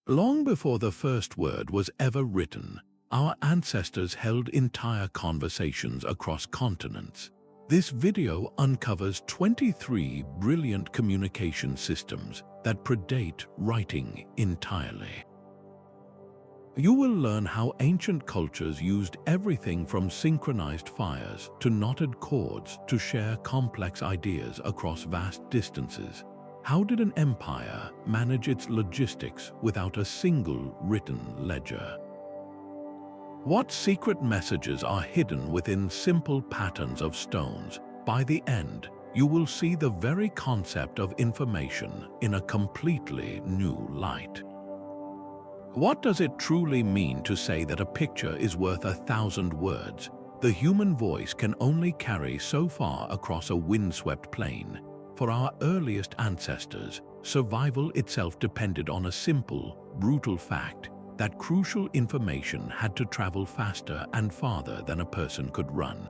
Long before the first word was ever written, our ancestors held entire conversations across continents. This video uncovers 23 brilliant communication systems that predate writing entirely. You will learn how ancient cultures used everything from synchronized fires to knotted cords to share complex ideas across vast distances. How did an empire manage its logistics without a single written ledger? What secret messages are hidden within simple patterns of stones? By the end, you will see the very concept of information in a completely new light. What does it truly mean to say that a picture is worth 1,000 words? The human voice can only carry so far across a windswept plain. For our earliest ancestors, survival itself depended on a simple, brutal fact that crucial information had to travel faster and farther than a person could run.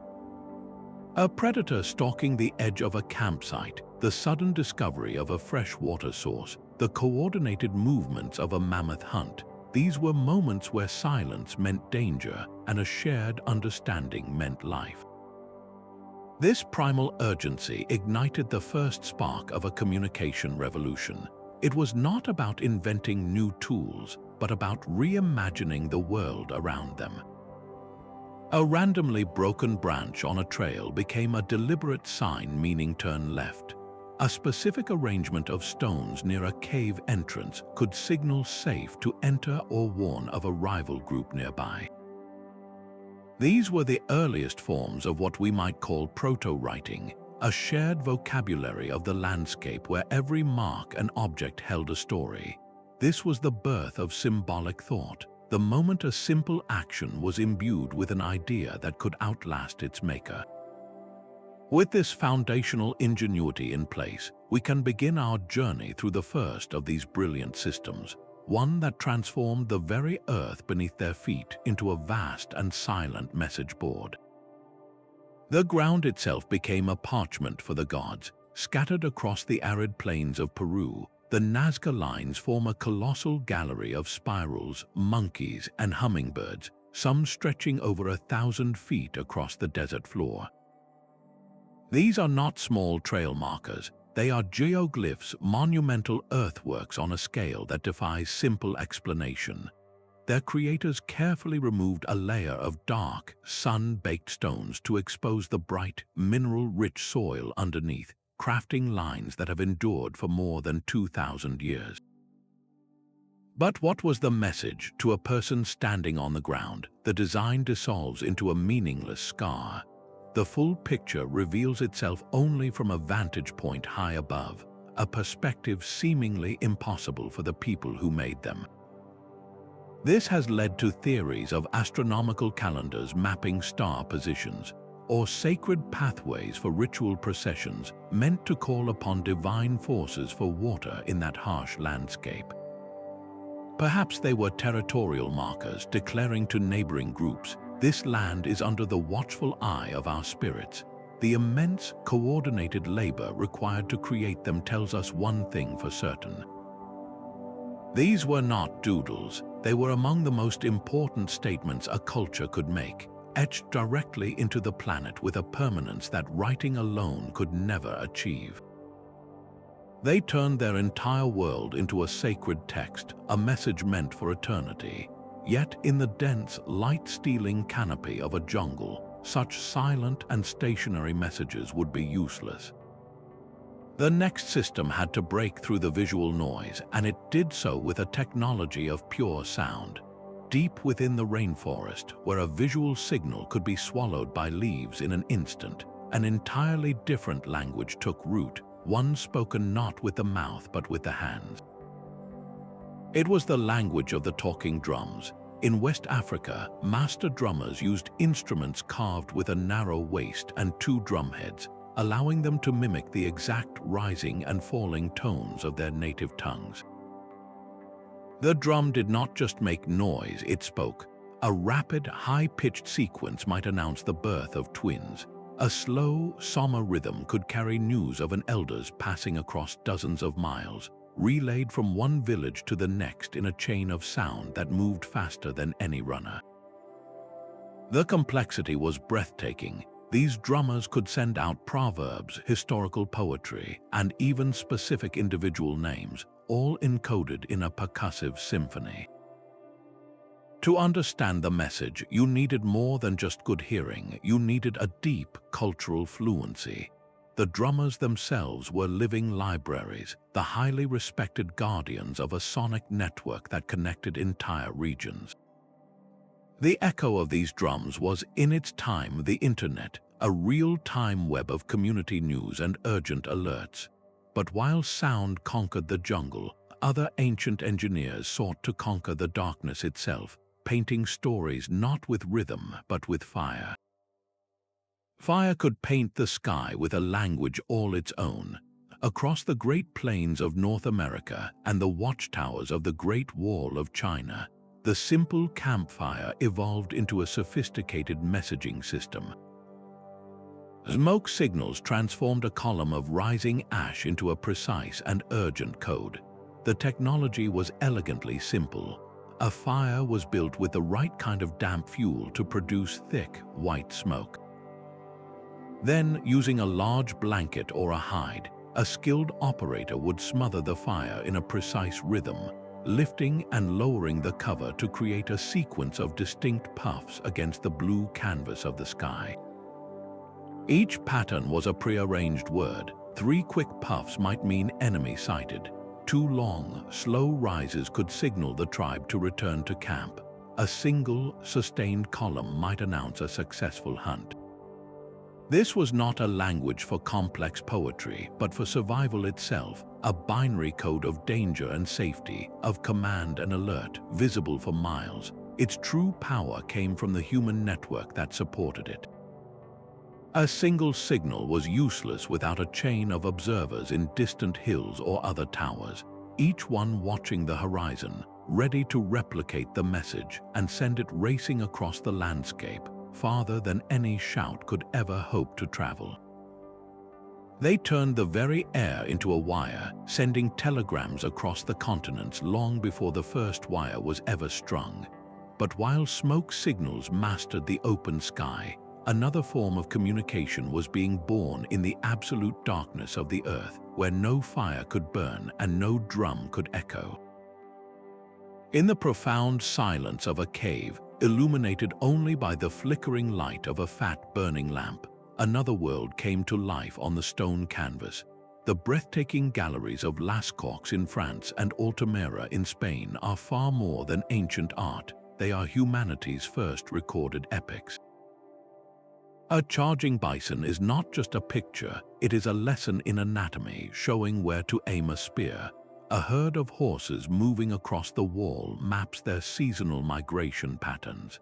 A predator stalking the edge of a campsite, the sudden discovery of a fresh water source, the coordinated movements of a mammoth hunt, these were moments where silence meant danger and a shared understanding meant life. This primal urgency ignited the first spark of a communication revolution. It was not about inventing new tools, but about reimagining the world around them. A randomly broken branch on a trail became a deliberate sign meaning turn left. A specific arrangement of stones near a cave entrance could signal safe to enter or warn of a rival group nearby. These were the earliest forms of what we might call proto-writing, a shared vocabulary of the landscape where every mark and object held a story. This was the birth of symbolic thought, the moment a simple action was imbued with an idea that could outlast its maker. With this foundational ingenuity in place, we can begin our journey through the first of these brilliant systems, one that transformed the very earth beneath their feet into a vast and silent message board. The ground itself became a parchment for the gods. Scattered across the arid plains of Peru, the Nasca lines form a colossal gallery of spirals, monkeys, and hummingbirds, some stretching over 1,000 feet across the desert floor. These are not small trail markers. They are geoglyphs, monumental earthworks on a scale that defies simple explanation. Their creators carefully removed a layer of dark, sun-baked stones to expose the bright, mineral-rich soil underneath, crafting lines that have endured for more than 2,000 years. But what was the message to a person standing on the ground? The design dissolves into a meaningless scar. The full picture reveals itself only from a vantage point high above, a perspective seemingly impossible for the people who made them. This has led to theories of astronomical calendars mapping star positions, or sacred pathways for ritual processions meant to call upon divine forces for water in that harsh landscape. Perhaps they were territorial markers declaring to neighboring groups, "This land is under the watchful eye of our spirits." The immense, coordinated labor required to create them tells us one thing for certain. These were not doodles. They were among the most important statements a culture could make, etched directly into the planet with a permanence that writing alone could never achieve. They turned their entire world into a sacred text, a message meant for eternity. Yet in the dense, light-stealing canopy of a jungle, such silent and stationary messages would be useless. The next system had to break through the visual noise, and it did so with a technology of pure sound. Deep within the rainforest, where a visual signal could be swallowed by leaves in an instant, an entirely different language took root, one spoken not with the mouth but with the hands. It was the language of the talking drums. In West Africa, master drummers used instruments carved with a narrow waist and 2 drumheads, allowing them to mimic the exact rising and falling tones of their native tongues. The drum did not just make noise, it spoke. A rapid, high-pitched sequence might announce the birth of twins. A slow, somber rhythm could carry news of an elders passing across dozens of miles. relayed from one village to the next in a chain of sound that moved faster than any runner. The complexity was breathtaking. These drummers could send out proverbs, historical poetry, and even specific individual names, all encoded in a percussive symphony. To understand the message, you needed more than just good hearing. You needed a deep cultural fluency. The drummers themselves were living libraries, the highly respected guardians of a sonic network that connected entire regions. The echo of these drums was, in its time, the internet, a real-time web of community news and urgent alerts. But while sound conquered the jungle, other ancient engineers sought to conquer the darkness itself, painting stories not with rhythm but with fire. Fire could paint the sky with a language all its own. Across the Great Plains of North America and the watchtowers of the Great Wall of China, the simple campfire evolved into a sophisticated messaging system. Smoke signals transformed a column of rising ash into a precise and urgent code. The technology was elegantly simple. A fire was built with the right kind of damp fuel to produce thick, white smoke. Then, using a large blanket or a hide, a skilled operator would smother the fire in a precise rhythm, lifting and lowering the cover to create a sequence of distinct puffs against the blue canvas of the sky. Each pattern was a prearranged word. 3 quick puffs might mean enemy sighted. 2 long, slow rises could signal the tribe to return to camp. A single, sustained column might announce a successful hunt. This was not a language for complex poetry, but for survival itself, a binary code of danger and safety, of command and alert, visible for miles. Its true power came from the human network that supported it. A single signal was useless without a chain of observers in distant hills or other towers, each one watching the horizon, ready to replicate the message and send it racing across the landscape, farther than any shout could ever hope to travel. They turned the very air into a wire, sending telegrams across the continents long before the first wire was ever strung. But while smoke signals mastered the open sky, another form of communication was being born in the absolute darkness of the earth, where no fire could burn and no drum could echo. In the profound silence of a cave, illuminated only by the flickering light of a fat burning lamp, another world came to life on the stone canvas. The breathtaking galleries of Lascaux in France and Altamira in Spain are far more than ancient art. They are humanity's first recorded epics. A charging bison is not just a picture, it is a lesson in anatomy showing where to aim a spear. A herd of horses moving across the wall maps their seasonal migration patterns.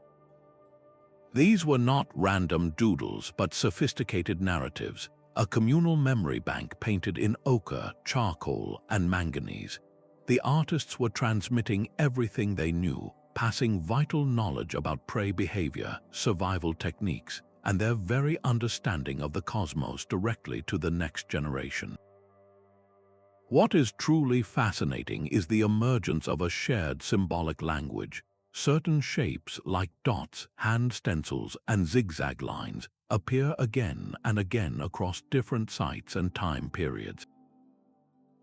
These were not random doodles, but sophisticated narratives, a communal memory bank painted in ochre, charcoal, and manganese. The artists were transmitting everything they knew, passing vital knowledge about prey behavior, survival techniques, and their very understanding of the cosmos directly to the next generation. What is truly fascinating is the emergence of a shared symbolic language. Certain shapes like dots, hand stencils, and zigzag lines appear again and again across different sites and time periods.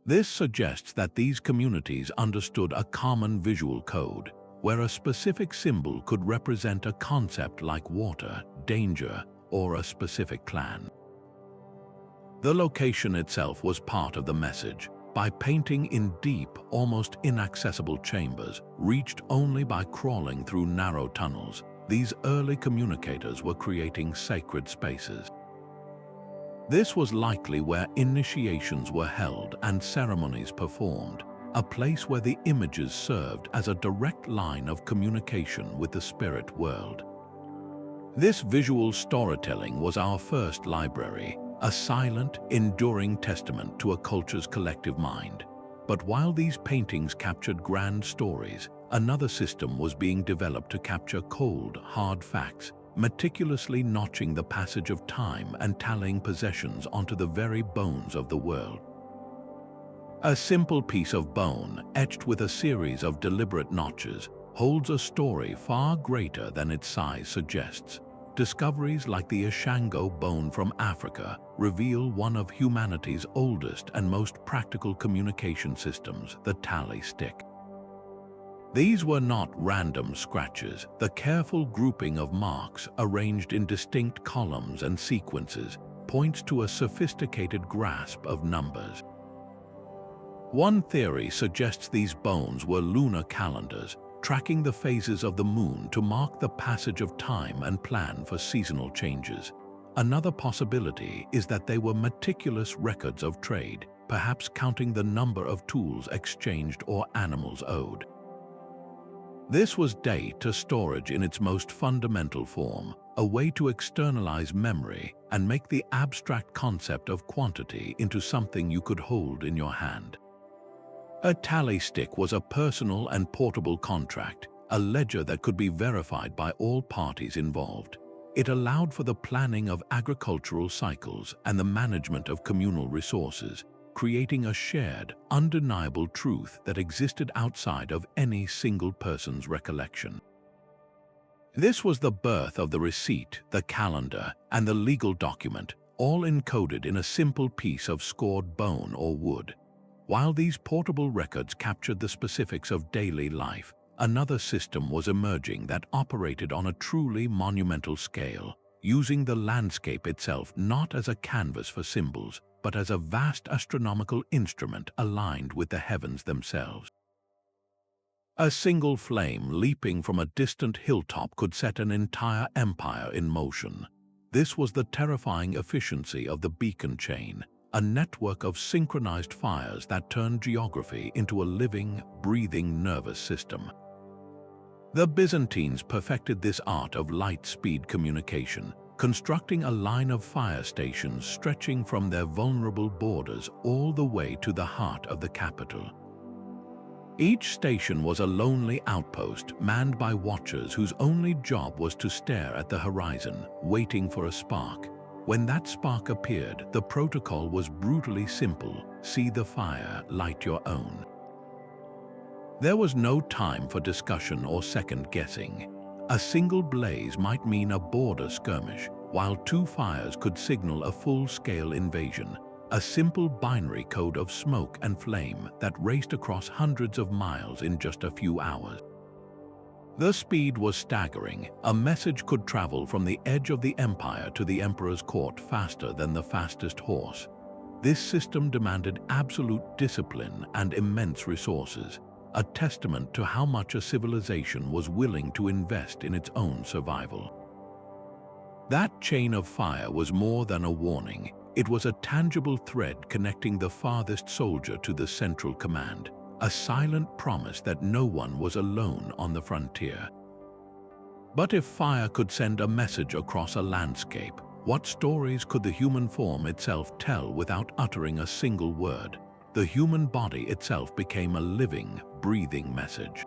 This suggests that these communities understood a common visual code, where a specific symbol could represent a concept like water, danger, or a specific clan. The location itself was part of the message. By painting in deep, almost inaccessible chambers, reached only by crawling through narrow tunnels, these early communicators were creating sacred spaces. This was likely where initiations were held and ceremonies performed, a place where the images served as a direct line of communication with the spirit world. This visual storytelling was our first library, a silent, enduring testament to a culture's collective mind. But while these paintings captured grand stories, another system was being developed to capture cold, hard facts, meticulously notching the passage of time and tallying possessions onto the very bones of the world. A simple piece of bone, etched with a series of deliberate notches, holds a story far greater than its size suggests. Discoveries like the Ishango bone from Africa reveal one of humanity's oldest and most practical communication systems, the tally stick. These were not random scratches. The careful grouping of marks arranged in distinct columns and sequences points to a sophisticated grasp of numbers. One theory suggests these bones were lunar calendars, tracking the phases of the moon to mark the passage of time and plan for seasonal changes. Another possibility is that they were meticulous records of trade, perhaps counting the number of tools exchanged or animals owed. This was data storage in its most fundamental form, a way to externalize memory and make the abstract concept of quantity into something you could hold in your hand. A tally stick was a personal and portable contract, a ledger that could be verified by all parties involved. It allowed for the planning of agricultural cycles and the management of communal resources, creating a shared, undeniable truth that existed outside of any single person's recollection. This was the birth of the receipt, the calendar, and the legal document, all encoded in a simple piece of scored bone or wood. While these portable records captured the specifics of daily life, another system was emerging that operated on a truly monumental scale, using the landscape itself not as a canvas for symbols, but as a vast astronomical instrument aligned with the heavens themselves. A single flame leaping from a distant hilltop could set an entire empire in motion. This was the terrifying efficiency of the beacon chain, a network of synchronized fires that turned geography into a living, breathing nervous system. The Byzantines perfected this art of light-speed communication, constructing a line of fire stations stretching from their vulnerable borders all the way to the heart of the capital. Each station was a lonely outpost manned by watchers whose only job was to stare at the horizon, waiting for a spark. When that spark appeared, the protocol was brutally simple: see the fire, light your own. There was no time for discussion or second-guessing. A single blaze might mean a border skirmish, while two fires could signal a full-scale invasion, a simple binary code of smoke and flame that raced across hundreds of miles in just a few hours. The speed was staggering. A message could travel from the edge of the empire to the emperor's court faster than the fastest horse. This system demanded absolute discipline and immense resources, a testament to how much a civilization was willing to invest in its own survival. That chain of fire was more than a warning. It was a tangible thread connecting the farthest soldier to the central command, a silent promise that no one was alone on the frontier. But if fire could send a message across a landscape, what stories could the human form itself tell without uttering a single word? The human body itself became a living, breathing message.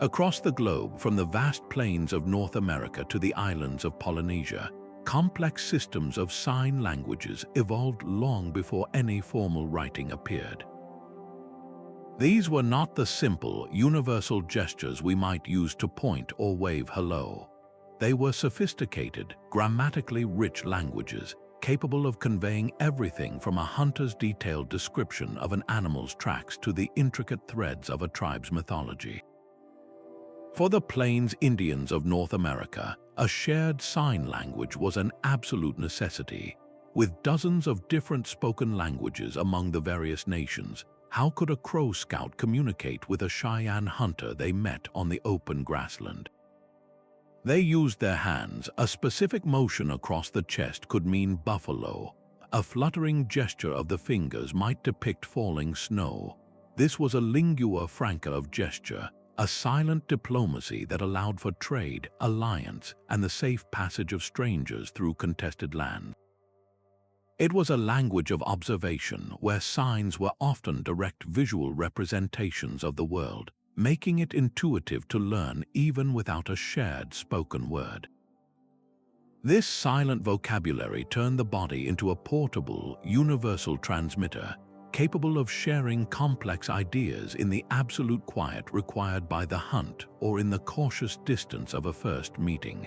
Across the globe, from the vast plains of North America to the islands of Polynesia, complex systems of sign languages evolved long before any formal writing appeared. These were not the simple, universal gestures we might use to point or wave hello. They were sophisticated, grammatically rich languages, capable of conveying everything from a hunter's detailed description of an animal's tracks to the intricate threads of a tribe's mythology. For the Plains Indians of North America, a shared sign language was an absolute necessity. With dozens of different spoken languages among the various nations, how could a Crow scout communicate with a Cheyenne hunter they met on the open grassland? They used their hands. A specific motion across the chest could mean buffalo. A fluttering gesture of the fingers might depict falling snow. This was a lingua franca of gesture, a silent diplomacy that allowed for trade, alliance, and the safe passage of strangers through contested lands. It was a language of observation where signs were often direct visual representations of the world, making it intuitive to learn even without a shared spoken word. This silent vocabulary turned the body into a portable, universal transmitter, capable of sharing complex ideas in the absolute quiet required by the hunt or in the cautious distance of a first meeting.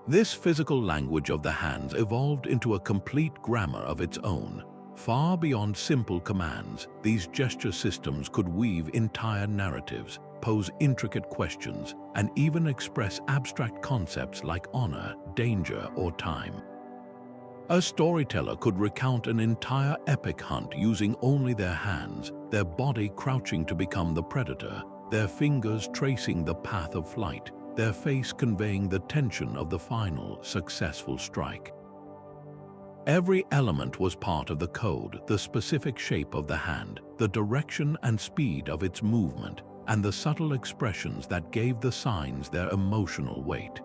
This physical language of the hands evolved into a complete grammar of its own. Far beyond simple commands, these gesture systems could weave entire narratives, pose intricate questions, and even express abstract concepts like honor, danger, or time. A storyteller could recount an entire epic hunt using only their hands, their body crouching to become the predator, their fingers tracing the path of flight, their face conveying the tension of the final, successful strike. Every element was part of the code: the specific shape of the hand, the direction and speed of its movement, and the subtle expressions that gave the signs their emotional weight.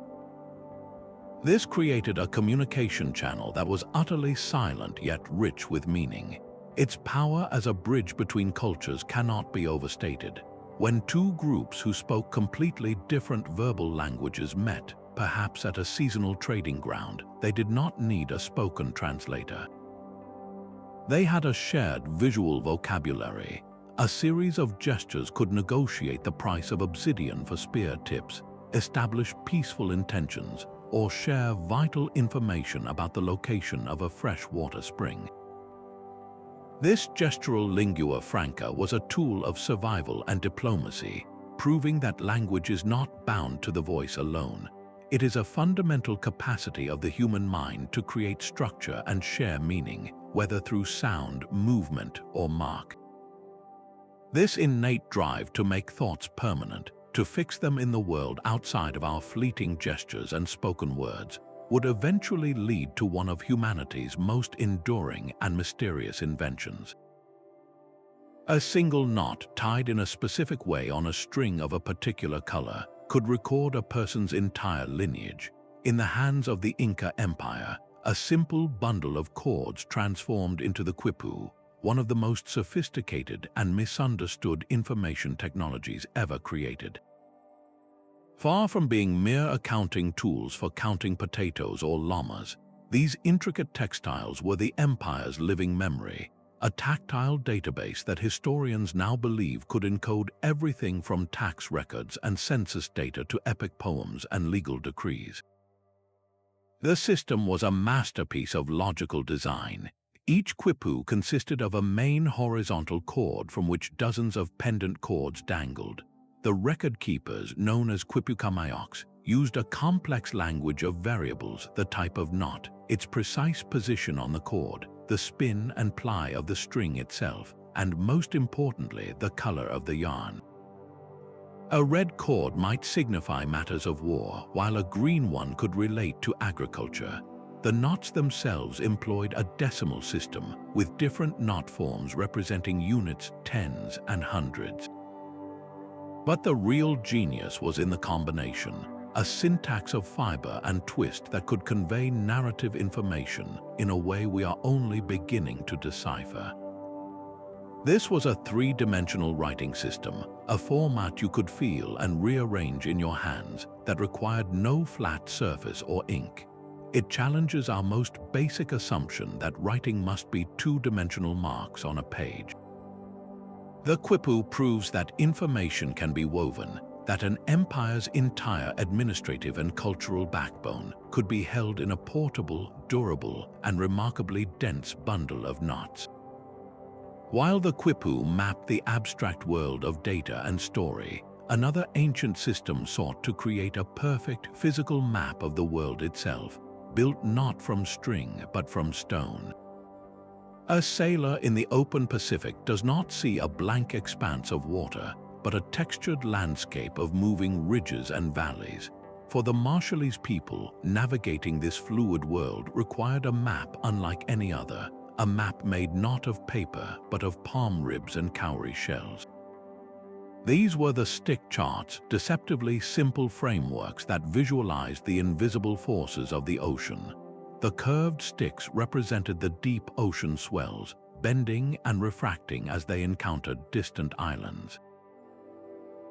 This created a communication channel that was utterly silent yet rich with meaning. Its power as a bridge between cultures cannot be overstated. When two groups who spoke completely different verbal languages met, perhaps at a seasonal trading ground, they did not need a spoken translator. They had a shared visual vocabulary. A series of gestures could negotiate the price of obsidian for spear tips, establish peaceful intentions, or share vital information about the location of a freshwater spring. This gestural lingua franca was a tool of survival and diplomacy, proving that language is not bound to the voice alone. It is a fundamental capacity of the human mind to create structure and share meaning, whether through sound, movement, or mark. This innate drive to make thoughts permanent, to fix them in the world outside of our fleeting gestures and spoken words, would eventually lead to one of humanity's most enduring and mysterious inventions. A single knot tied in a specific way on a string of a particular color could record a person's entire lineage. In the hands of the Inca Empire, a simple bundle of cords transformed into the quipu, one of the most sophisticated and misunderstood information technologies ever created. Far from being mere accounting tools for counting potatoes or llamas, these intricate textiles were the empire's living memory, a tactile database that historians now believe could encode everything from tax records and census data to epic poems and legal decrees. The system was a masterpiece of logical design. Each quipu consisted of a main horizontal cord from which dozens of pendant cords dangled. The record keepers, known as quipukamayaks, used a complex language of variables: the type of knot, its precise position on the cord, the spin and ply of the string itself, and most importantly, the color of the yarn. A red cord might signify matters of war, while a green one could relate to agriculture. The knots themselves employed a decimal system, with different knot forms representing units, tens, and hundreds. But the real genius was in the combination, a syntax of fiber and twist that could convey narrative information in a way we are only beginning to decipher. This was a three-dimensional writing system, a format you could feel and rearrange in your hands that required no flat surface or ink. It challenges our most basic assumption that writing must be two-dimensional marks on a page. The quipu proves that information can be woven, that an empire's entire administrative and cultural backbone could be held in a portable, durable, and remarkably dense bundle of knots. While the quipu mapped the abstract world of data and story, another ancient system sought to create a perfect physical map of the world itself, built not from string but from stone. A sailor in the open Pacific does not see a blank expanse of water, but a textured landscape of moving ridges and valleys. For the Marshallese people, navigating this fluid world required a map unlike any other, a map made not of paper but of palm ribs and cowrie shells. These were the stick charts, deceptively simple frameworks that visualized the invisible forces of the ocean. The curved sticks represented the deep ocean swells, bending and refracting as they encountered distant islands.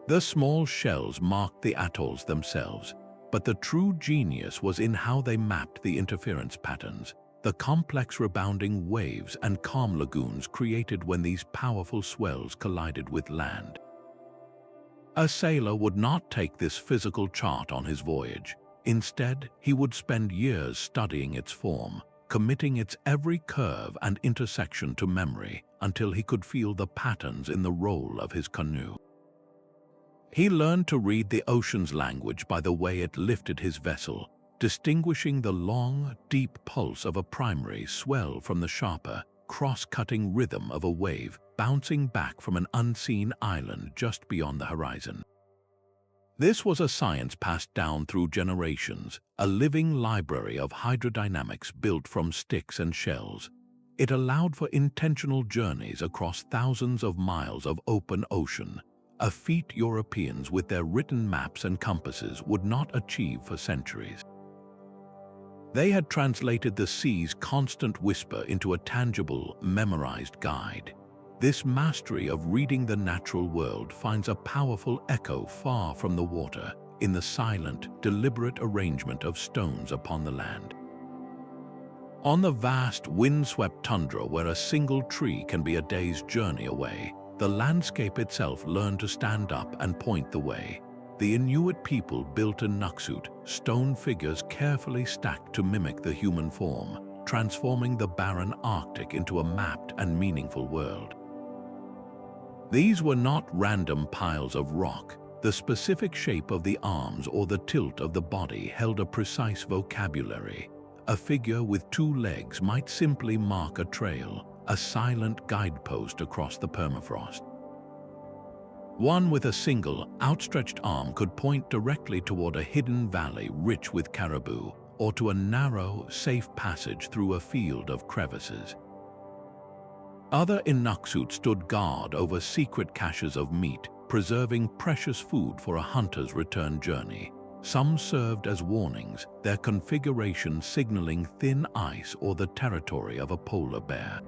The small shells marked the atolls themselves, but the true genius was in how they mapped the interference patterns. the complex rebounding waves and calm lagoons created when these powerful swells collided with land. A sailor would not take this physical chart on his voyage. Instead, he would spend years studying its form, committing its every curve and intersection to memory until he could feel the patterns in the roll of his canoe. He learned to read the ocean's language by the way it lifted his vessel, distinguishing the long, deep pulse of a primary swell from the sharper, cross-cutting rhythm of a wave bouncing back from an unseen island just beyond the horizon. This was a science passed down through generations, a living library of hydrodynamics built from sticks and shells. It allowed for intentional journeys across thousands of miles of open ocean, a feat Europeans with their written maps and compasses would not achieve for centuries. They had translated the sea's constant whisper into a tangible, memorized guide. This mastery of reading the natural world finds a powerful echo far from the water, in the silent, deliberate arrangement of stones upon the land. On the vast, wind-swept tundra where a single tree can be a day's journey away, the landscape itself learned to stand up and point the way. The Inuit people built Inuksuit, stone figures carefully stacked to mimic the human form, transforming the barren Arctic into a mapped and meaningful world. These were not random piles of rock. The specific shape of the arms or the tilt of the body held a precise vocabulary. A figure with two legs might simply mark a trail, a silent guidepost across the permafrost. One with a single, outstretched arm could point directly toward a hidden valley rich with caribou, or to a narrow, safe passage through a field of crevices. Other Inuksuit stood guard over secret caches of meat, preserving precious food for a hunter's return journey. Some served as warnings, their configuration signaling thin ice or the territory of a polar bear.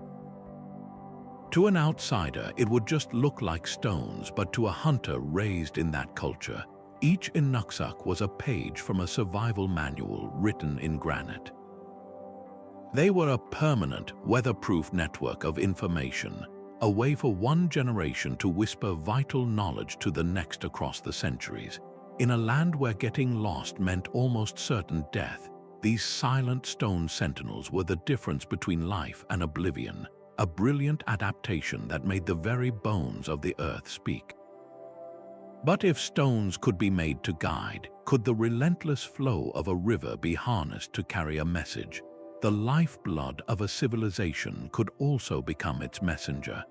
To an outsider, it would just look like stones, but to a hunter raised in that culture, each Inuksuit was a page from a survival manual written in granite. They were a permanent, weatherproof network of information, a way for one generation to whisper vital knowledge to the next across the centuries. In a land where getting lost meant almost certain death, these silent stone sentinels were the difference between life and oblivion, a brilliant adaptation that made the very bones of the earth speak. But if stones could be made to guide, could the relentless flow of a river be harnessed to carry a message? The lifeblood of a civilization could also become its messenger.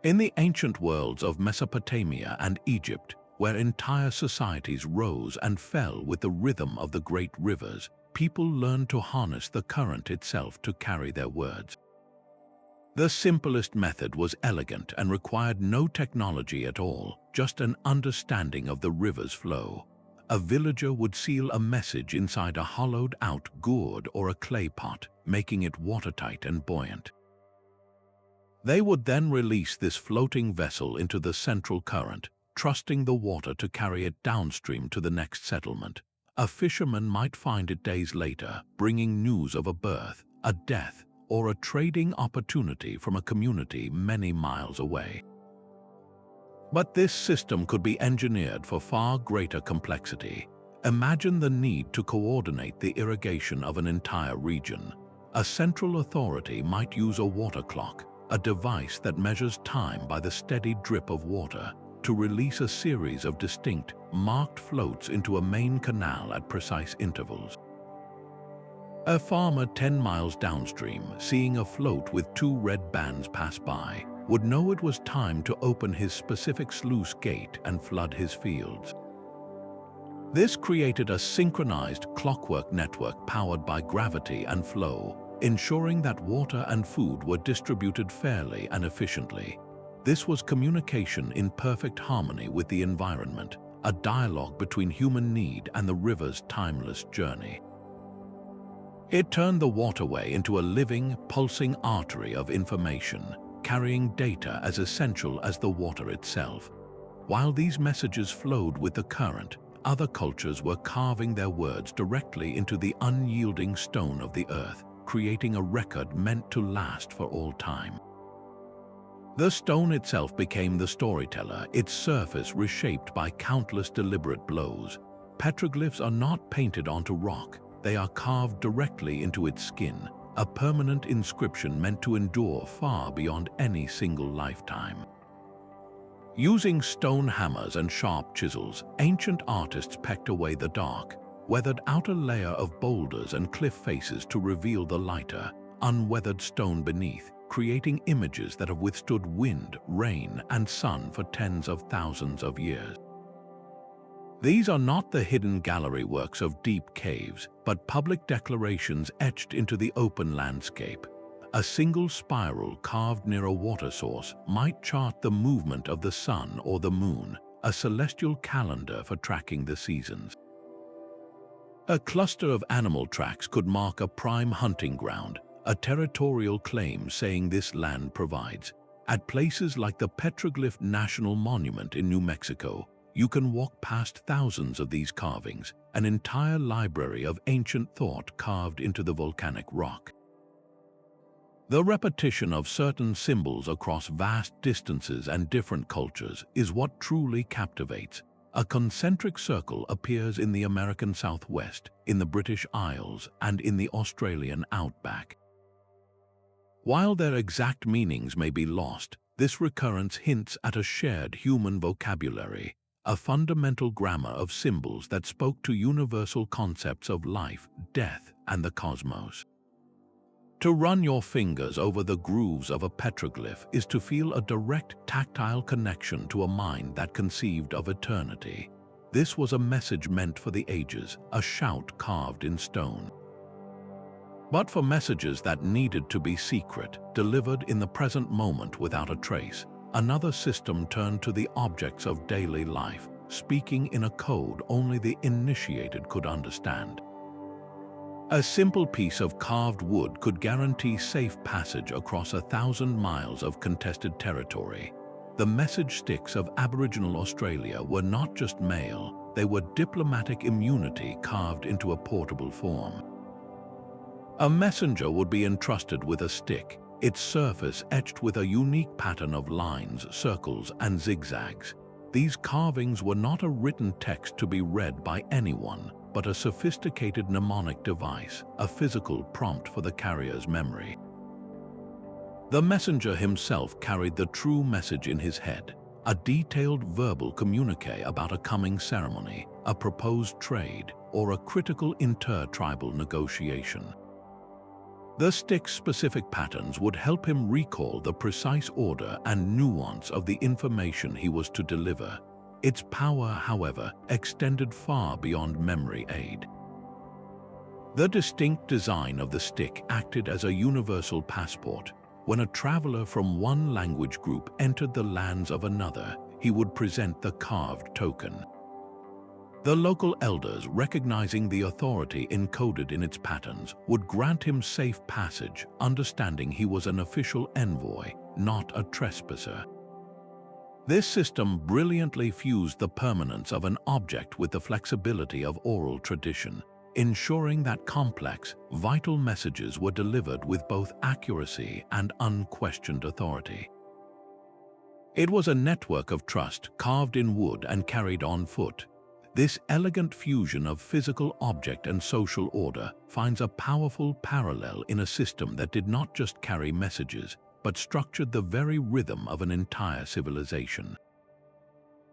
In the ancient worlds of Mesopotamia and Egypt, where entire societies rose and fell with the rhythm of the great rivers, people learned to harness the current itself to carry their words. The simplest method was elegant and required no technology at all, just an understanding of the river's flow. A villager would seal a message inside a hollowed-out gourd or a clay pot, making it watertight and buoyant. They would then release this floating vessel into the central current, trusting the water to carry it downstream to the next settlement. A fisherman might find it days later, bringing news of a birth, a death, or a trading opportunity from a community many miles away. But this system could be engineered for far greater complexity. Imagine the need to coordinate the irrigation of an entire region. A central authority might use a water clock, a device that measures time by the steady drip of water, to release a series of distinct, marked floats into a main canal at precise intervals. A farmer 10 miles downstream, seeing a float with 2 red bands pass by, would know it was time to open his specific sluice gate and flood his fields. This created a synchronized clockwork network powered by gravity and flow, ensuring that water and food were distributed fairly and efficiently. This was communication in perfect harmony with the environment, a dialogue between human need and the river's timeless journey. It turned the waterway into a living, pulsing artery of information, carrying data as essential as the water itself. While these messages flowed with the current, other cultures were carving their words directly into the unyielding stone of the earth, creating a record meant to last for all time. The stone itself became the storyteller, its surface reshaped by countless deliberate blows. Petroglyphs are not painted onto rock, they are carved directly into its skin, a permanent inscription meant to endure far beyond any single lifetime. Using stone hammers and sharp chisels, ancient artists pecked away the dark, weathered outer layer of boulders and cliff faces to reveal the lighter, unweathered stone beneath, creating images that have withstood wind, rain, and sun for tens of thousands of years. These are not the hidden gallery works of deep caves, but public declarations etched into the open landscape. A single spiral carved near a water source might chart the movement of the sun or the moon, a celestial calendar for tracking the seasons. A cluster of animal tracks could mark a prime hunting ground, a territorial claim saying this land provides. At places like the Petroglyph National Monument in New Mexico, you can walk past thousands of these carvings, an entire library of ancient thought carved into the volcanic rock. The repetition of certain symbols across vast distances and different cultures is what truly captivates. A concentric circle appears in the American Southwest, in the British Isles, and in the Australian outback. While their exact meanings may be lost, this recurrence hints at a shared human vocabulary, a fundamental grammar of symbols that spoke to universal concepts of life, death, and the cosmos. To run your fingers over the grooves of a petroglyph is to feel a direct tactile connection to a mind that conceived of eternity. This was a message meant for the ages, a shout carved in stone. But for messages that needed to be secret, delivered in the present moment without a trace, another system turned to the objects of daily life, speaking in a code only the initiated could understand. A simple piece of carved wood could guarantee safe passage across 1,000 miles of contested territory. The message sticks of Aboriginal Australia were not just mail, they were diplomatic immunity carved into a portable form. A messenger would be entrusted with a stick, its surface etched with a unique pattern of lines, circles, and zigzags. These carvings were not a written text to be read by anyone, but a sophisticated mnemonic device, a physical prompt for the carrier's memory. The messenger himself carried the true message in his head, a detailed verbal communique about a coming ceremony, a proposed trade, or a critical inter-tribal negotiation. The stick's specific patterns would help him recall the precise order and nuance of the information he was to deliver. Its power, however, extended far beyond memory aid. The distinct design of the stick acted as a universal passport. When a traveler from one language group entered the lands of another, he would present the carved token. The local elders, recognizing the authority encoded in its patterns, would grant him safe passage, understanding he was an official envoy, not a trespasser. This system brilliantly fused the permanence of an object with the flexibility of oral tradition, ensuring that complex, vital messages were delivered with both accuracy and unquestioned authority. It was a network of trust carved in wood and carried on foot. This elegant fusion of physical object and social order finds a powerful parallel in a system that did not just carry messages, but structured the very rhythm of an entire civilization.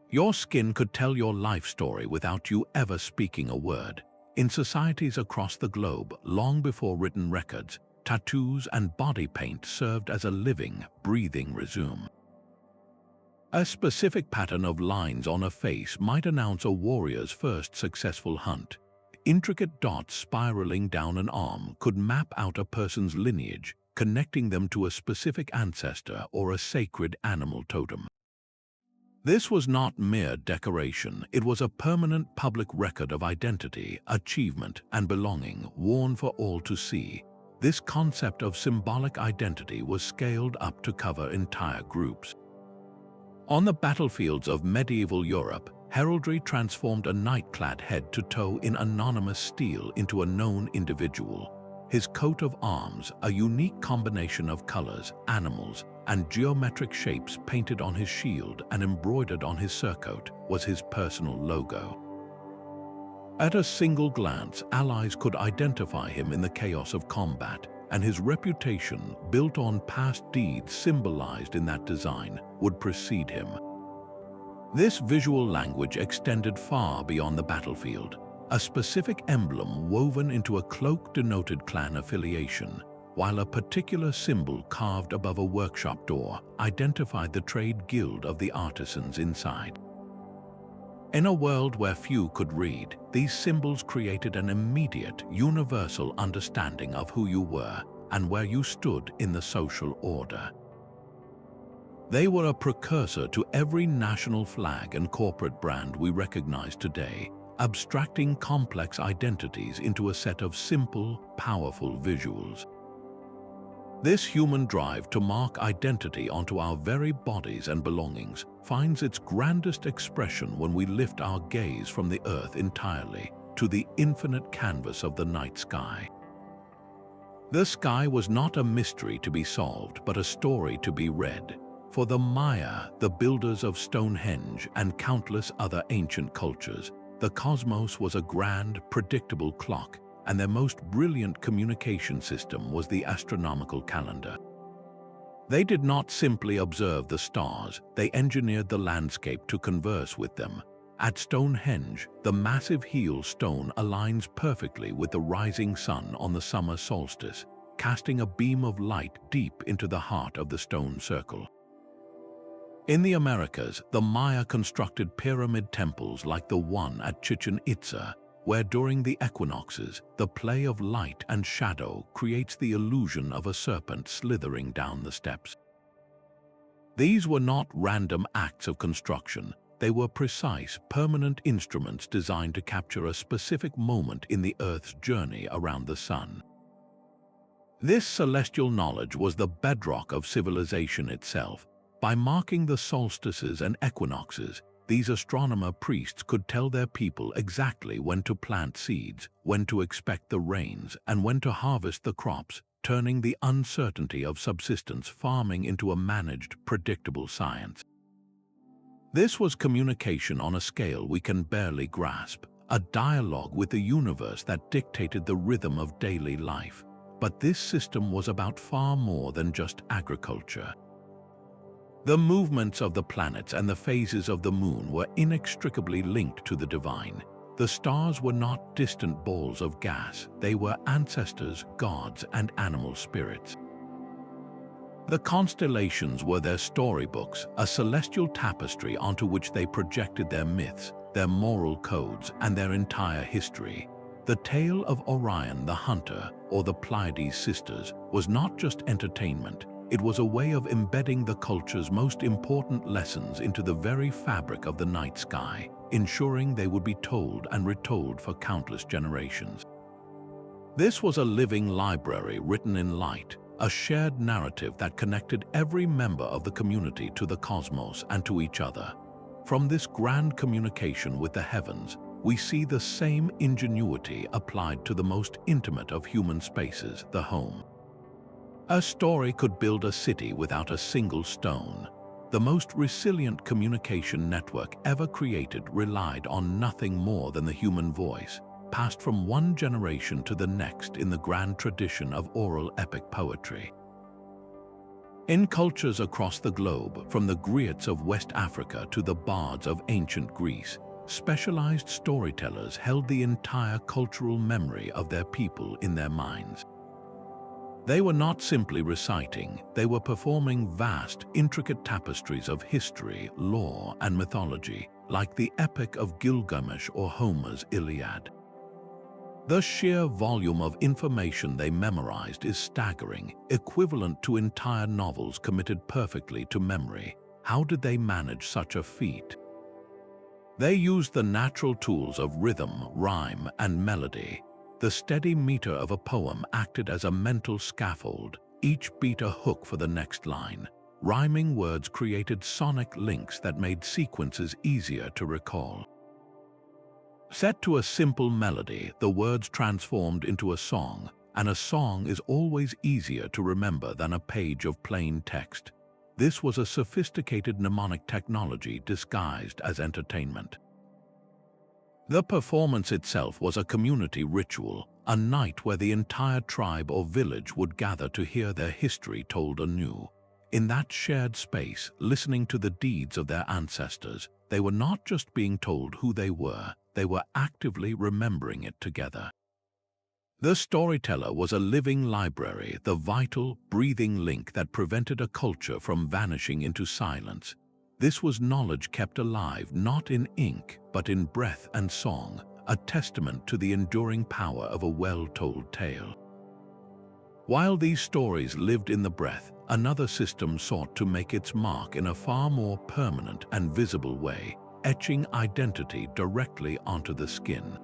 Your skin could tell your life story without you ever speaking a word. In societies across the globe, long before written records, tattoos and body paint served as a living, breathing resume. A specific pattern of lines on a face might announce a warrior's first successful hunt. Intricate dots spiraling down an arm could map out a person's lineage, connecting them to a specific ancestor or a sacred animal totem. This was not mere decoration, it was a permanent public record of identity, achievement, and belonging, worn for all to see. This concept of symbolic identity was scaled up to cover entire groups. On the battlefields of medieval Europe, heraldry transformed a knight clad head to toe in anonymous steel into a known individual. His coat of arms, a unique combination of colors, animals, and geometric shapes painted on his shield and embroidered on his surcoat, was his personal logo. At a single glance, allies could identify him in the chaos of combat, and his reputation, built on past deeds symbolized in that design, would precede him. This visual language extended far beyond the battlefield. A specific emblem woven into a cloak denoted clan affiliation, while a particular symbol carved above a workshop door identified the trade guild of the artisans inside. In a world where few could read, these symbols created an immediate, universal understanding of who you were and where you stood in the social order. They were a precursor to every national flag and corporate brand we recognize today, abstracting complex identities into a set of simple, powerful visuals. This human drive to mark identity onto our very bodies and belongings finds its grandest expression when we lift our gaze from the earth entirely to the infinite canvas of the night sky. The sky was not a mystery to be solved, but a story to be read. For the Maya, the builders of Stonehenge, and countless other ancient cultures, the cosmos was a grand, predictable clock, and their most brilliant communication system was the astronomical calendar. They did not simply observe the stars, they engineered the landscape to converse with them. At Stonehenge, the massive heel stone aligns perfectly with the rising sun on the summer solstice, casting a beam of light deep into the heart of the stone circle. In the Americas, the Maya constructed pyramid temples like the one at Chichen Itza, where during the equinoxes, the play of light and shadow creates the illusion of a serpent slithering down the steps. These were not random acts of construction. They were precise, permanent instruments designed to capture a specific moment in the Earth's journey around the sun. This celestial knowledge was the bedrock of civilization itself. By marking the solstices and equinoxes, these astronomer priests could tell their people exactly when to plant seeds, when to expect the rains, and when to harvest the crops, turning the uncertainty of subsistence farming into a managed, predictable science. This was communication on a scale we can barely grasp, a dialogue with the universe that dictated the rhythm of daily life. But this system was about far more than just agriculture. The movements of the planets and the phases of the moon were inextricably linked to the divine. The stars were not distant balls of gas, they were ancestors, gods, and animal spirits. The constellations were their storybooks, a celestial tapestry onto which they projected their myths, their moral codes, and their entire history. The tale of Orion the Hunter, or the Pleiades sisters, was not just entertainment. It was a way of embedding the culture's most important lessons into the very fabric of the night sky, ensuring they would be told and retold for countless generations. This was a living library written in light, a shared narrative that connected every member of the community to the cosmos and to each other. From this grand communication with the heavens, we see the same ingenuity applied to the most intimate of human spaces, the home. A story could build a city without a single stone. The most resilient communication network ever created relied on nothing more than the human voice, passed from one generation to the next in the grand tradition of oral epic poetry. In cultures across the globe, from the griots of West Africa to the bards of ancient Greece, specialized storytellers held the entire cultural memory of their people in their minds. They were not simply reciting, they were performing vast, intricate tapestries of history, lore, and mythology, like the Epic of Gilgamesh or Homer's Iliad. The sheer volume of information they memorized is staggering, equivalent to entire novels committed perfectly to memory. How did they manage such a feat? They used the natural tools of rhythm, rhyme, and melody. The steady meter of a poem acted as a mental scaffold, each beat a hook for the next line. Rhyming words created sonic links that made sequences easier to recall. Set to a simple melody, the words transformed into a song, and a song is always easier to remember than a page of plain text. This was a sophisticated mnemonic technology disguised as entertainment. The performance itself was a community ritual, a night where the entire tribe or village would gather to hear their history told anew. In that shared space, listening to the deeds of their ancestors, they were not just being told who they were actively remembering it together. The storyteller was a living library, the vital, breathing link that prevented a culture from vanishing into silence. This was knowledge kept alive not in ink, but in breath and song, a testament to the enduring power of a well-told tale. While these stories lived in the breath, another system sought to make its mark in a far more permanent and visible way, etching identity directly onto the skin.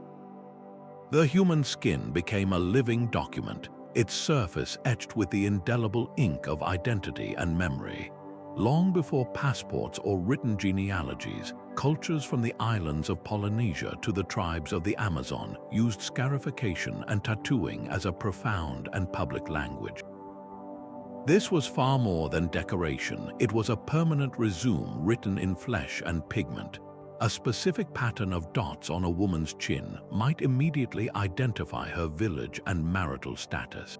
The human skin became a living document, its surface etched with the indelible ink of identity and memory. Long before passports or written genealogies, cultures from the islands of Polynesia to the tribes of the Amazon used scarification and tattooing as a profound and public language. This was far more than decoration. It was a permanent resume written in flesh and pigment. A specific pattern of dots on a woman's chin might immediately identify her village and marital status.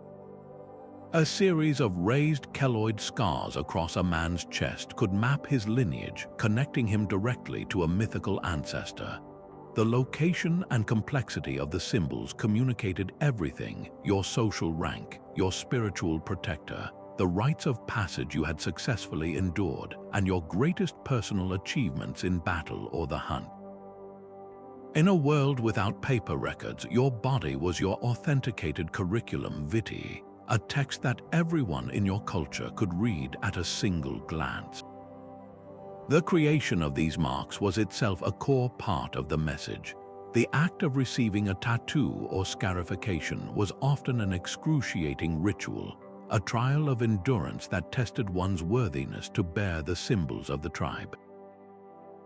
A series of raised keloid scars across a man's chest could map his lineage, connecting him directly to a mythical ancestor. The location and complexity of the symbols communicated everything: your social rank, your spiritual protector, the rites of passage you had successfully endured, and your greatest personal achievements in battle or the hunt. In a world without paper records, your body was your authenticated curriculum vitae, a text that everyone in your culture could read at a single glance. The creation of these marks was itself a core part of the message. The act of receiving a tattoo or scarification was often an excruciating ritual, a trial of endurance that tested one's worthiness to bear the symbols of the tribe.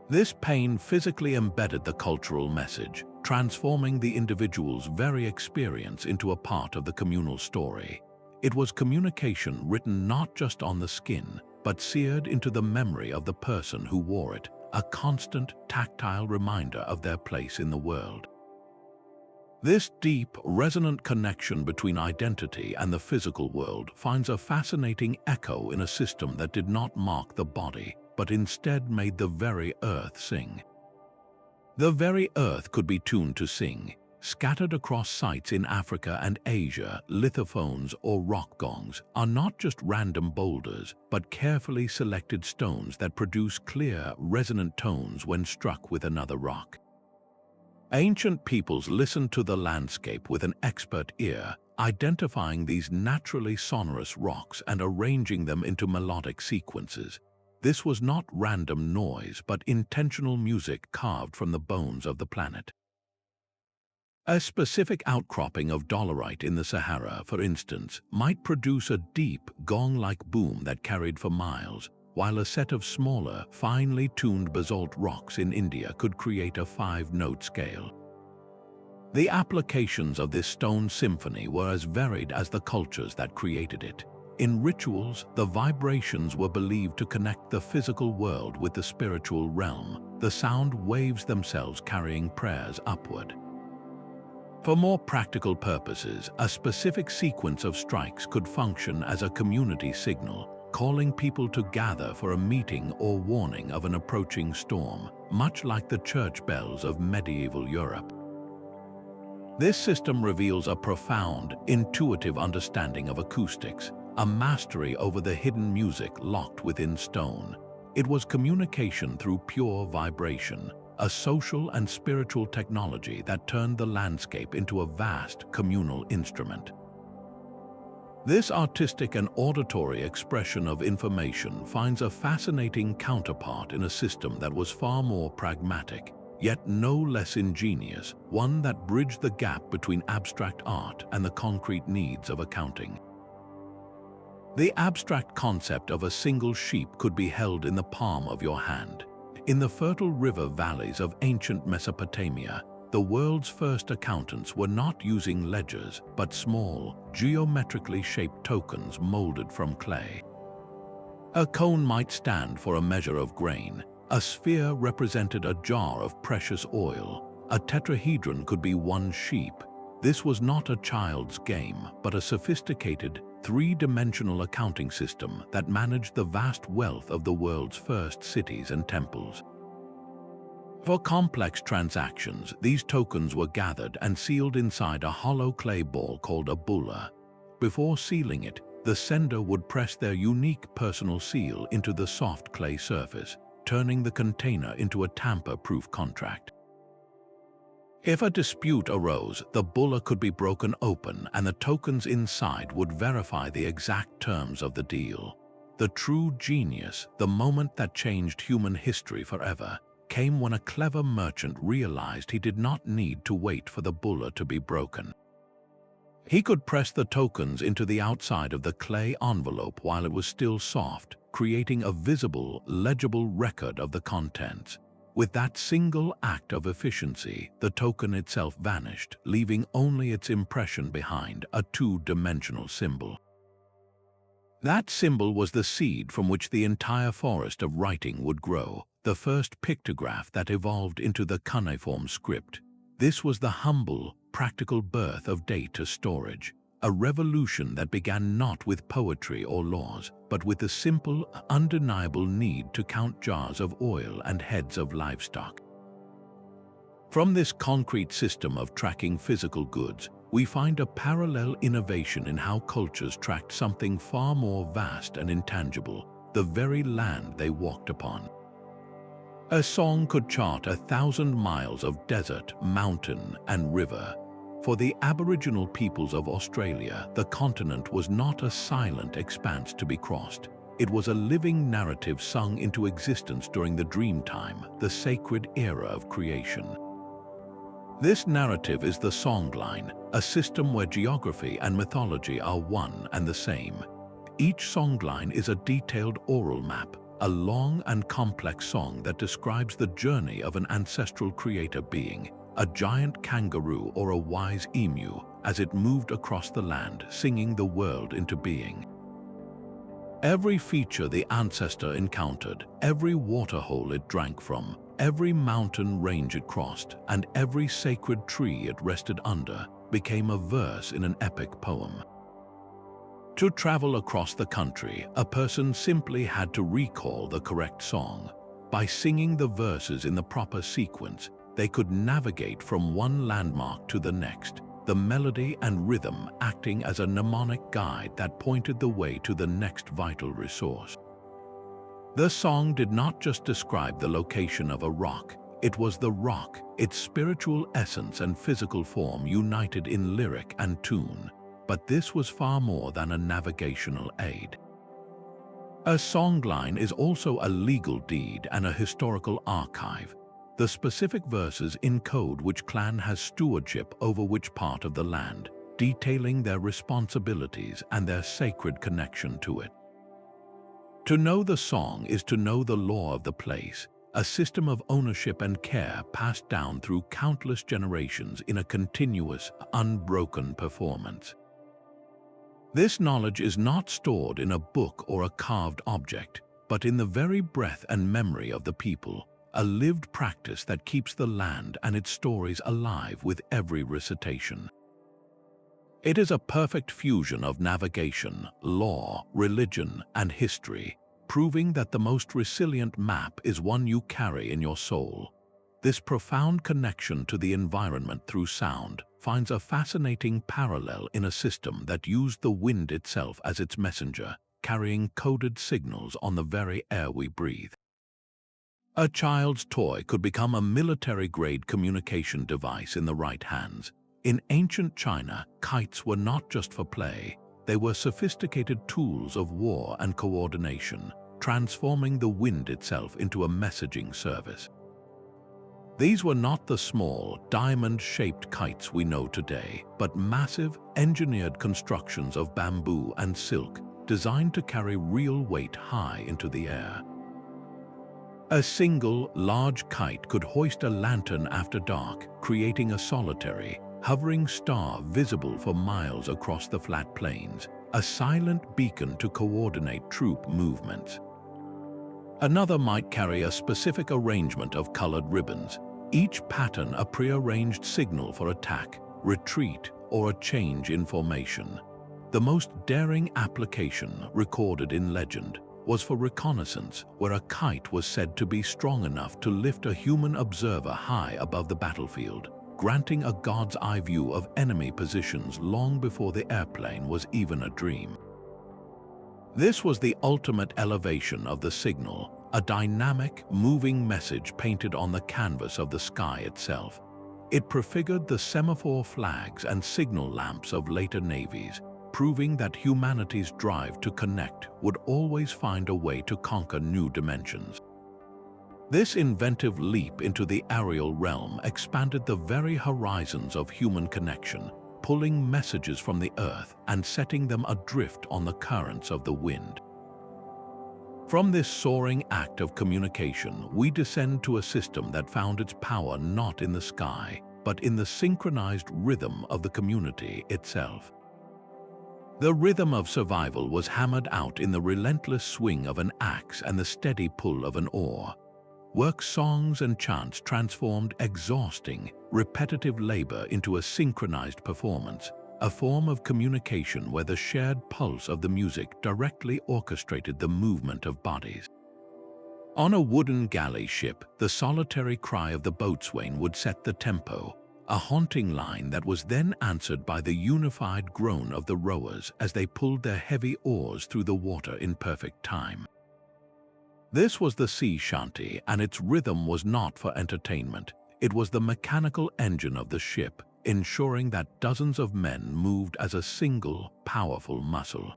This pain physically embedded the cultural message, transforming the individual's very experience into a part of the communal story. It was communication written not just on the skin, but seared into the memory of the person who wore it, a constant, tactile reminder of their place in the world. This deep, resonant connection between identity and the physical world finds a fascinating echo in a system that did not mark the body, but instead made the very earth sing. The very earth could be tuned to sing. Scattered across sites in Africa and Asia, lithophones or rock gongs are not just random boulders, but carefully selected stones that produce clear, resonant tones when struck with another rock. Ancient peoples listened to the landscape with an expert ear, identifying these naturally sonorous rocks and arranging them into melodic sequences. This was not random noise, but intentional music carved from the bones of the planet. A specific outcropping of dolerite in the Sahara, for instance, might produce a deep, gong-like boom that carried for miles, while a set of smaller, finely tuned basalt rocks in India could create a 5-note scale. The applications of this stone symphony were as varied as the cultures that created it. In rituals, the vibrations were believed to connect the physical world with the spiritual realm, the sound waves themselves carrying prayers upward. For more practical purposes, a specific sequence of strikes could function as a community signal, calling people to gather for a meeting or warning of an approaching storm, much like the church bells of medieval Europe. This system reveals a profound, intuitive understanding of acoustics, a mastery over the hidden music locked within stone. It was communication through pure vibration, a social and spiritual technology that turned the landscape into a vast communal instrument. This artistic and auditory expression of information finds a fascinating counterpart in a system that was far more pragmatic, yet no less ingenious, one that bridged the gap between abstract art and the concrete needs of accounting. The abstract concept of a single sheep could be held in the palm of your hand. In the fertile river valleys of ancient Mesopotamia, the world's first accountants were not using ledgers, but small, geometrically shaped tokens molded from clay. A cone might stand for a measure of grain, a sphere represented a jar of precious oil, a tetrahedron could be one sheep. This was not a child's game, but a sophisticated, three-dimensional accounting system that managed the vast wealth of the world's first cities and temples. For complex transactions, these tokens were gathered and sealed inside a hollow clay ball called a bulla. Before sealing it, the sender would press their unique personal seal into the soft clay surface, turning the container into a tamper-proof contract. If a dispute arose, the bulla could be broken open and the tokens inside would verify the exact terms of the deal. The true genius, the moment that changed human history forever, came when a clever merchant realized he did not need to wait for the bulla to be broken. He could press the tokens into the outside of the clay envelope while it was still soft, creating a visible, legible record of the contents. With that single act of efficiency, the token itself vanished, leaving only its impression behind, a two-dimensional symbol. That symbol was the seed from which the entire forest of writing would grow, the first pictograph that evolved into the cuneiform script. This was the humble, practical birth of data storage, a revolution that began not with poetry or laws, but with the simple, undeniable need to count jars of oil and heads of livestock. From this concrete system of tracking physical goods, we find a parallel innovation in how cultures tracked something far more vast and intangible, the very land they walked upon. A song could chart 1,000 miles of desert, mountain, and river. For the Aboriginal peoples of Australia, the continent was not a silent expanse to be crossed. It was a living narrative sung into existence during the dream time, the sacred era of creation. This narrative is the songline, a system where geography and mythology are one and the same. Each songline is a detailed oral map, a long and complex song that describes the journey of an ancestral creator being, a giant kangaroo or a wise emu, as it moved across the land, singing the world into being. Every feature the ancestor encountered, every waterhole it drank from, every mountain range it crossed, and every sacred tree it rested under, became a verse in an epic poem. To travel across the country, a person simply had to recall the correct song. By singing the verses in the proper sequence, they could navigate from one landmark to the next, the melody and rhythm acting as a mnemonic guide that pointed the way to the next vital resource. The song did not just describe the location of a rock, it was the rock, its spiritual essence and physical form united in lyric and tune. But this was far more than a navigational aid. A songline is also a legal deed and a historical archive. The specific verses encode which clan has stewardship over which part of the land, detailing their responsibilities and their sacred connection to it. To know the song is to know the law of the place, a system of ownership and care passed down through countless generations in a continuous, unbroken performance. This knowledge is not stored in a book or a carved object, but in the very breath and memory of the people, a lived practice that keeps the land and its stories alive with every recitation. It is a perfect fusion of navigation, law, religion, and history, proving that the most resilient map is one you carry in your soul. This profound connection to the environment through sound finds a fascinating parallel in a system that used the wind itself as its messenger, carrying coded signals on the very air we breathe. A child's toy could become a military-grade communication device in the right hands. In ancient China, kites were not just for play, they were sophisticated tools of war and coordination, transforming the wind itself into a messaging service. These were not the small, diamond-shaped kites we know today, but massive, engineered constructions of bamboo and silk designed to carry real weight high into the air. A single, large kite could hoist a lantern after dark, creating a solitary, hovering star visible for miles across the flat plains, a silent beacon to coordinate troop movements. Another might carry a specific arrangement of colored ribbons, each pattern a prearranged signal for attack, retreat, or a change in formation. The most daring application recorded in legend was for reconnaissance, where a kite was said to be strong enough to lift a human observer high above the battlefield, granting a god's eye view of enemy positions long before the airplane was even a dream. This was the ultimate elevation of the signal, a dynamic, moving message painted on the canvas of the sky itself. It prefigured the semaphore flags and signal lamps of later navies, proving that humanity's drive to connect would always find a way to conquer new dimensions. This inventive leap into the aerial realm expanded the very horizons of human connection, pulling messages from the earth and setting them adrift on the currents of the wind. From this soaring act of communication, we descend to a system that found its power not in the sky, but in the synchronized rhythm of the community itself. The rhythm of survival was hammered out in the relentless swing of an axe and the steady pull of an oar. Work songs and chants transformed exhausting, repetitive labor into a synchronized performance, a form of communication where the shared pulse of the music directly orchestrated the movement of bodies. On a wooden galley ship, the solitary cry of the boatswain would set the tempo, a haunting line that was then answered by the unified groan of the rowers as they pulled their heavy oars through the water in perfect time. This was the sea shanty, and its rhythm was not for entertainment. It was the mechanical engine of the ship, ensuring that dozens of men moved as a single, powerful muscle.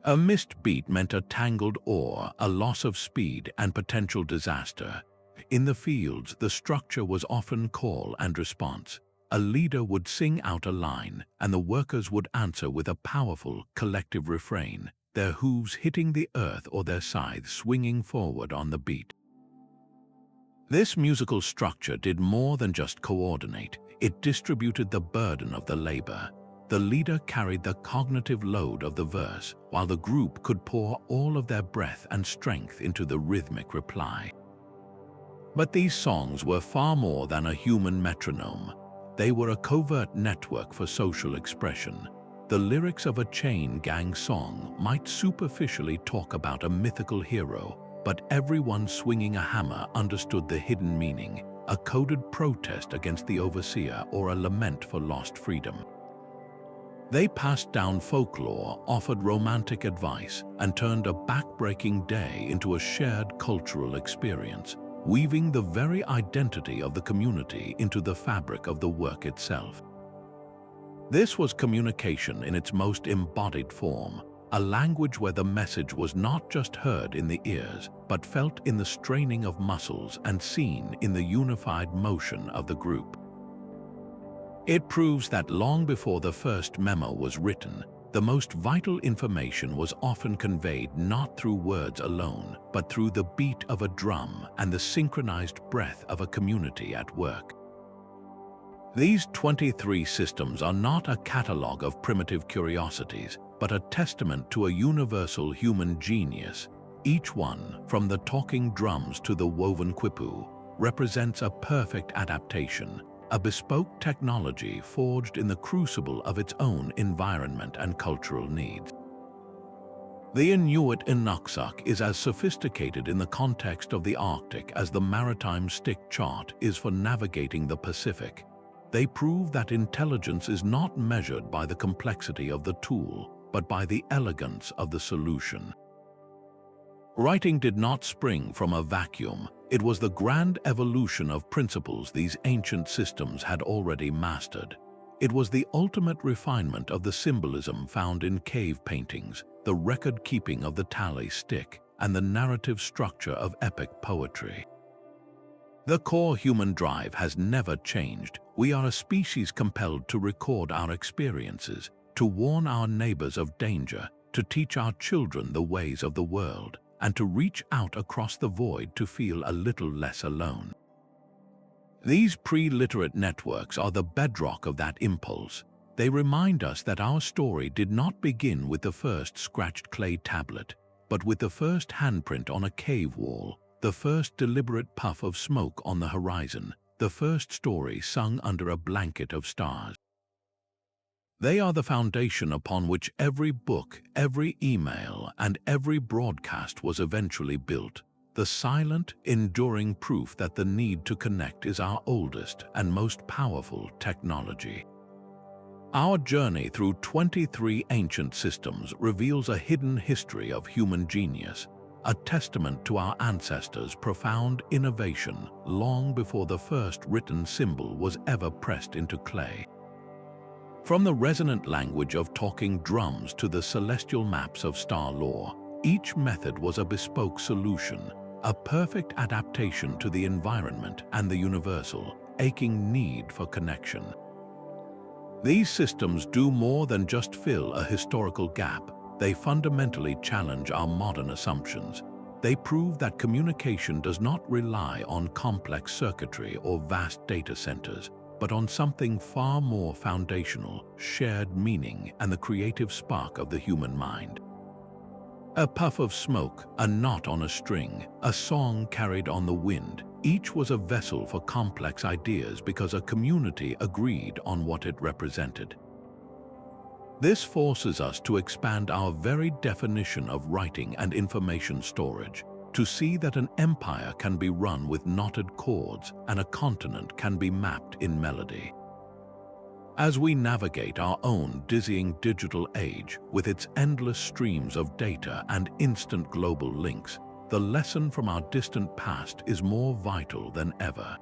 A missed beat meant a tangled oar, a loss of speed, and potential disaster. In the fields, the structure was often call and response. A leader would sing out a line, and the workers would answer with a powerful, collective refrain, their hooves hitting the earth or their scythes swinging forward on the beat. This musical structure did more than just coordinate. It distributed the burden of the labor. The leader carried the cognitive load of the verse, while the group could pour all of their breath and strength into the rhythmic reply. But these songs were far more than a human metronome. They were a covert network for social expression. The lyrics of a chain gang song might superficially talk about a mythical hero, but everyone swinging a hammer understood the hidden meaning, a coded protest against the overseer or a lament for lost freedom. They passed down folklore, offered romantic advice, and turned a back-breaking day into a shared cultural experience, weaving the very identity of the community into the fabric of the work itself. This was communication in its most embodied form, a language where the message was not just heard in the ears, but felt in the straining of muscles and seen in the unified motion of the group. It proves that long before the first memo was written, the most vital information was often conveyed not through words alone, but through the beat of a drum and the synchronized breath of a community at work. These 23 systems are not a catalogue of primitive curiosities, but a testament to a universal human genius. Each one, from the talking drums to the woven quipu, represents a perfect adaptation, a bespoke technology forged in the crucible of its own environment and cultural needs. The Inuit Inuksuit is as sophisticated in the context of the Arctic as the maritime stick chart is for navigating the Pacific. They prove that intelligence is not measured by the complexity of the tool, but by the elegance of the solution. Writing did not spring from a vacuum. It was the grand evolution of principles these ancient systems had already mastered. It was the ultimate refinement of the symbolism found in cave paintings, the record-keeping of the tally stick, and the narrative structure of epic poetry. The core human drive has never changed. We are a species compelled to record our experiences, to warn our neighbors of danger, to teach our children the ways of the world. and to reach out across the void to feel a little less alone. These pre-literate networks are the bedrock of that impulse. They remind us that our story did not begin with the first scratched clay tablet, but with the first handprint on a cave wall, the first deliberate puff of smoke on the horizon, the first story sung under a blanket of stars. They are the foundation upon which every book, every email, and every broadcast was eventually built, the silent, enduring proof that the need to connect is our oldest and most powerful technology. Our journey through 23 ancient systems reveals a hidden history of human genius, a testament to our ancestors' profound innovation long before the first written symbol was ever pressed into clay. From the resonant language of talking drums to the celestial maps of star lore, each method was a bespoke solution, a perfect adaptation to the environment and the universal, aching need for connection. These systems do more than just fill a historical gap. They fundamentally challenge our modern assumptions. They prove that communication does not rely on complex circuitry or vast data centers, but on something far more foundational: shared meaning and the creative spark of the human mind. A puff of smoke, a knot on a string, a song carried on the wind, each was a vessel for complex ideas because a community agreed on what it represented. This forces us to expand our very definition of writing and information storage, to see that an empire can be run with knotted cords and a continent can be mapped in melody. As we navigate our own dizzying digital age with its endless streams of data and instant global links, the lesson from our distant past is more vital than ever.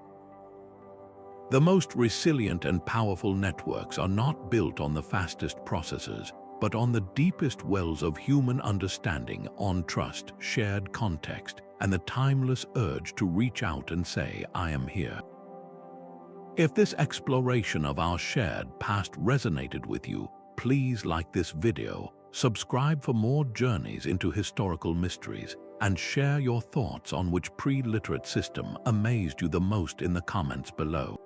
The most resilient and powerful networks are not built on the fastest processors, but on the deepest wells of human understanding, on trust, shared context, and the timeless urge to reach out and say, "I am here." If this exploration of our shared past resonated with you, please like this video, subscribe for more journeys into historical mysteries, and share your thoughts on which pre-literate system amazed you the most in the comments below.